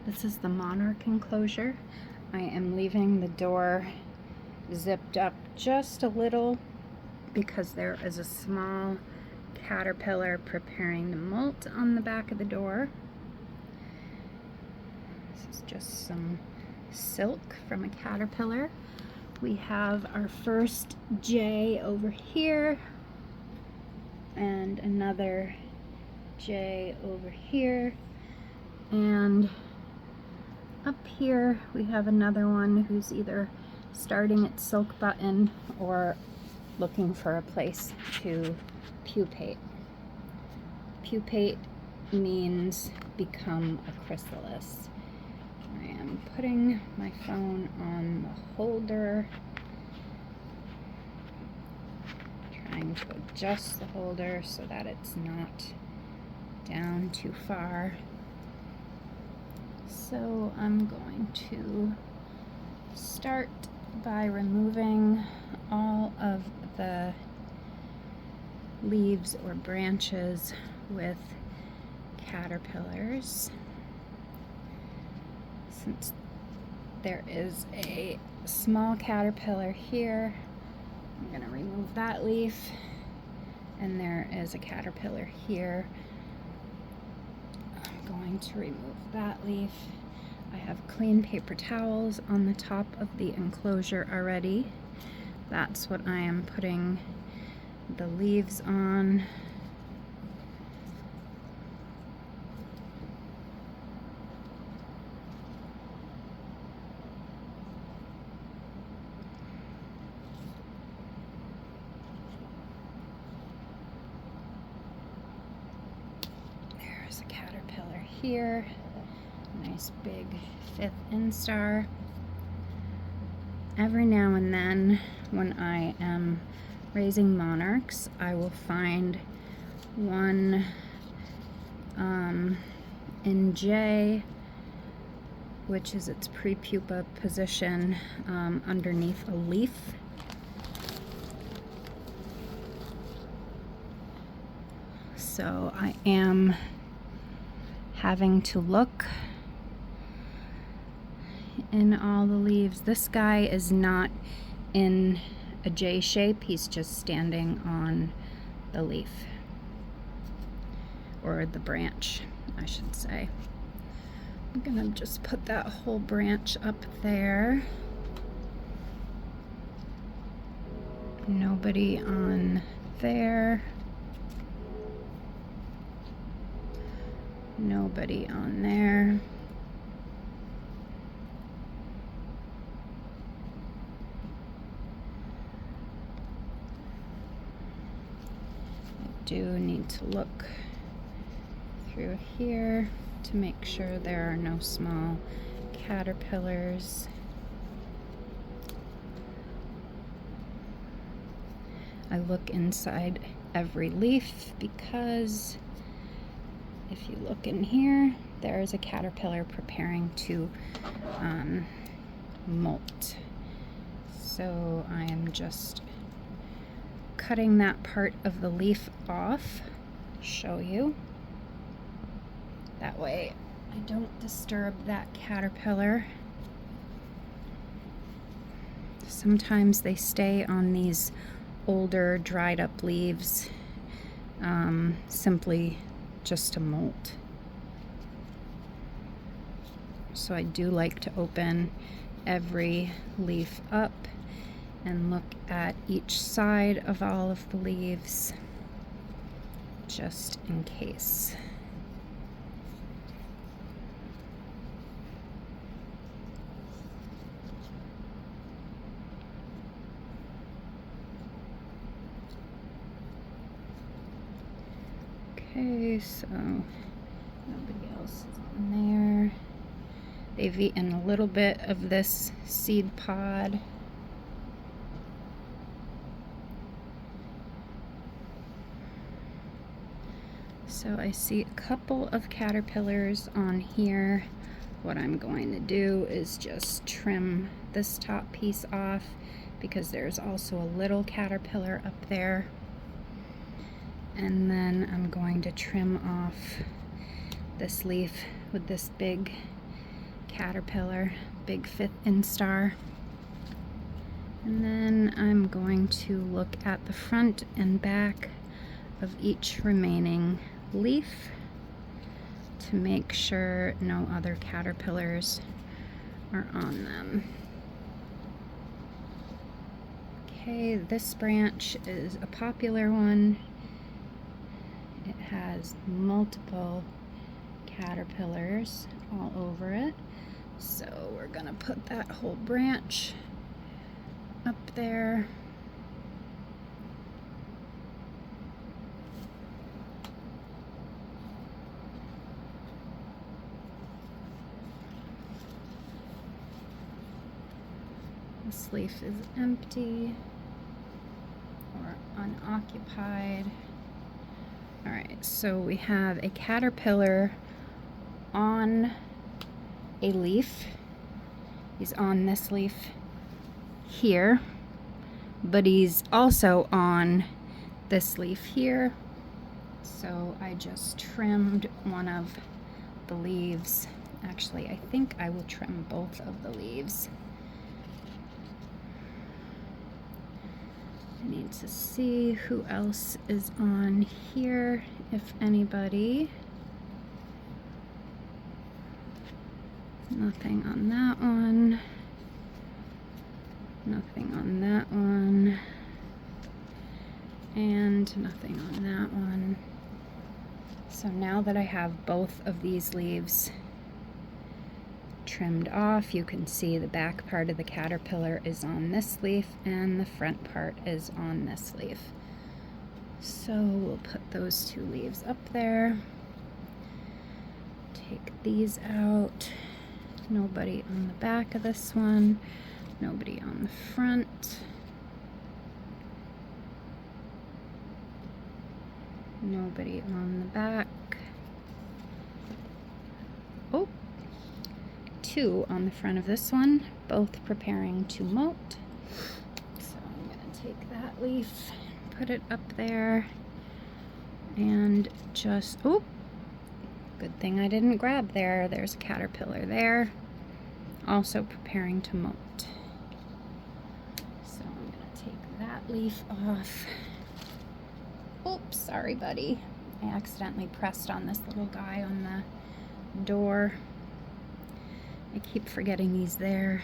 This is the Monarch enclosure. I am leaving the door zipped up just a little because there is a small caterpillar preparing to molt on the back of the door. This is just some silk from a caterpillar. We have our first jay over here and another jay over here, and up here we have another one who's either starting its silk button or looking for a place to pupate. Pupate means become a chrysalis. I am putting my phone on the holder, trying to adjust the holder so that it's not down too far. So I'm going to start by removing all of the leaves or branches with caterpillars. Since there is a small caterpillar here, I'm going to remove that leaf, and there is a caterpillar here. I'm going to remove that leaf. I have clean paper towels on the top of the enclosure already. That's what I am putting the leaves on. There's a caterpillar here. Nice big 5th instar. Every now and then when I am raising monarchs, I will find one in J, which is its pre-pupa position, underneath a leaf. So I am having to look in all the leaves. This guy is not in a J shape, he's just standing on the leaf, or the branch, I should say. I'm gonna just put that whole branch up there. Nobody on there. Nobody on there. I do need to look through here to make sure there are no small caterpillars. I look inside every leaf because if you look in here, there is a caterpillar preparing to molt. So I am just cutting that part of the leaf off, show you. That way I don't disturb that caterpillar. Sometimes they stay on these older dried up leaves simply just to molt. So I do like to open every leaf up and look at each side of all of the leaves, just in case. Okay, so nobody else is in there. They've eaten a little bit of this seed pod. So I see a couple of caterpillars on here. What I'm going to do is just trim this top piece off because there's also a little caterpillar up there. And then I'm going to trim off this leaf with this big caterpillar, big 5th instar. And then I'm going to look at the front and back of each remaining leaf to make sure no other caterpillars are on them. Okay, this branch is a popular one. It has multiple caterpillars all over it. So we're gonna put that whole branch up there. This leaf is empty or unoccupied. All right, so we have a caterpillar on a leaf. He's on this leaf here, but he's also on this leaf here. So I just trimmed one of the leaves. Actually, I think I will trim both of the leaves. I need to see who else is on here, if anybody. Nothing on that one. Nothing on that one. And nothing on that one. So now that I have both of these leaves trimmed off, you can see the back part of the caterpillar is on this leaf and the front part is on this leaf. So we'll put those two leaves up there. Take these out. Nobody on the back of this one. Nobody on the front. Nobody on the back. Oh, two on the front of this one, both preparing to molt. So I'm going to take that leaf, put it up there, and just, oh, good thing I didn't grab there. There's a caterpillar there, also preparing to molt. So I'm going to take that leaf off. Oops, sorry buddy. I accidentally pressed on this little guy on the door. I keep forgetting he's there.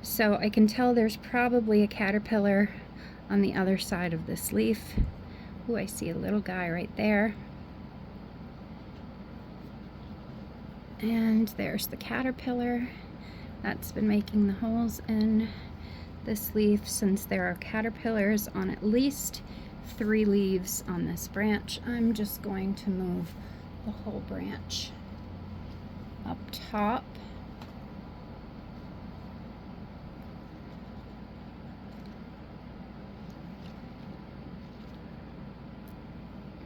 So I can tell there's probably a caterpillar on the other side of this leaf. Ooh, I see a little guy right there. And there's the caterpillar that's been making the holes in this leaf, since there are caterpillars on at least 3 leaves on this branch. I'm just going to move the whole branch up top.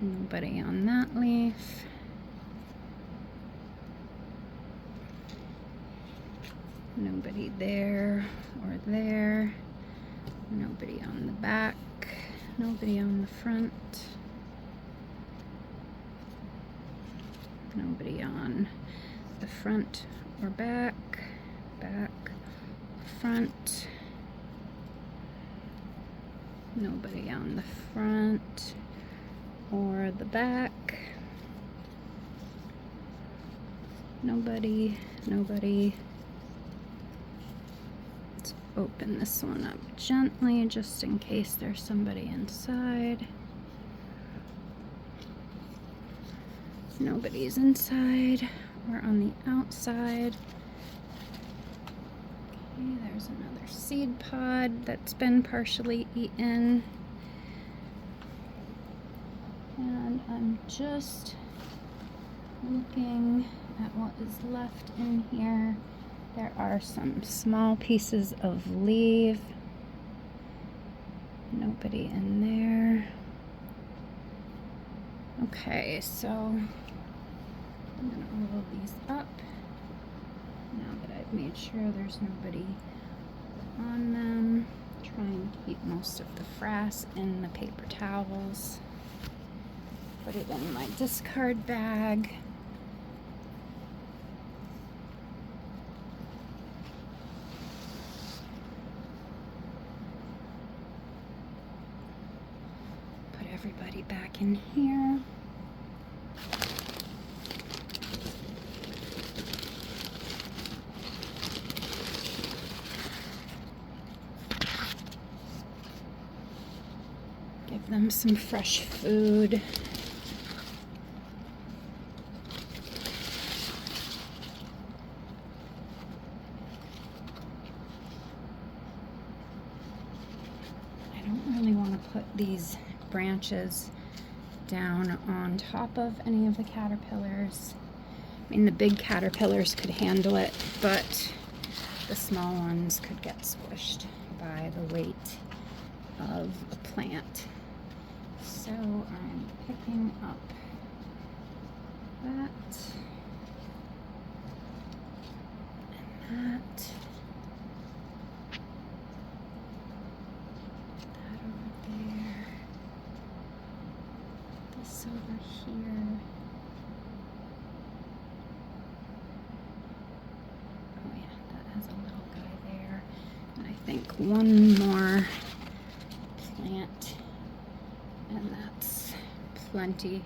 Nobody on that leaf. Nobody there or there. Nobody on the back. Nobody on the front. Nobody on the front or back. Back, front. Nobody on the front or the back. Nobody, nobody. Let's open this one up gently just in case there's somebody inside. Nobody's inside or on the outside. Okay, there's another seed pod that's been partially eaten. And I'm just looking at what is left in here. There are some small pieces of leaf. Nobody in there. Okay, so I'm gonna roll these up now that I've made sure there's nobody on them. Try and keep most of the frass in the paper towels. Put it in my discard bag. everybody back in here. Give them some fresh food. I don't really want to put these branches down on top of any of the caterpillars. I mean, the big caterpillars could handle it, but the small ones could get squished by the weight of a plant. So I'm picking up that and that. That over there. This over here. Oh yeah, that has a little guy there. And I think one more plant, and that's plenty.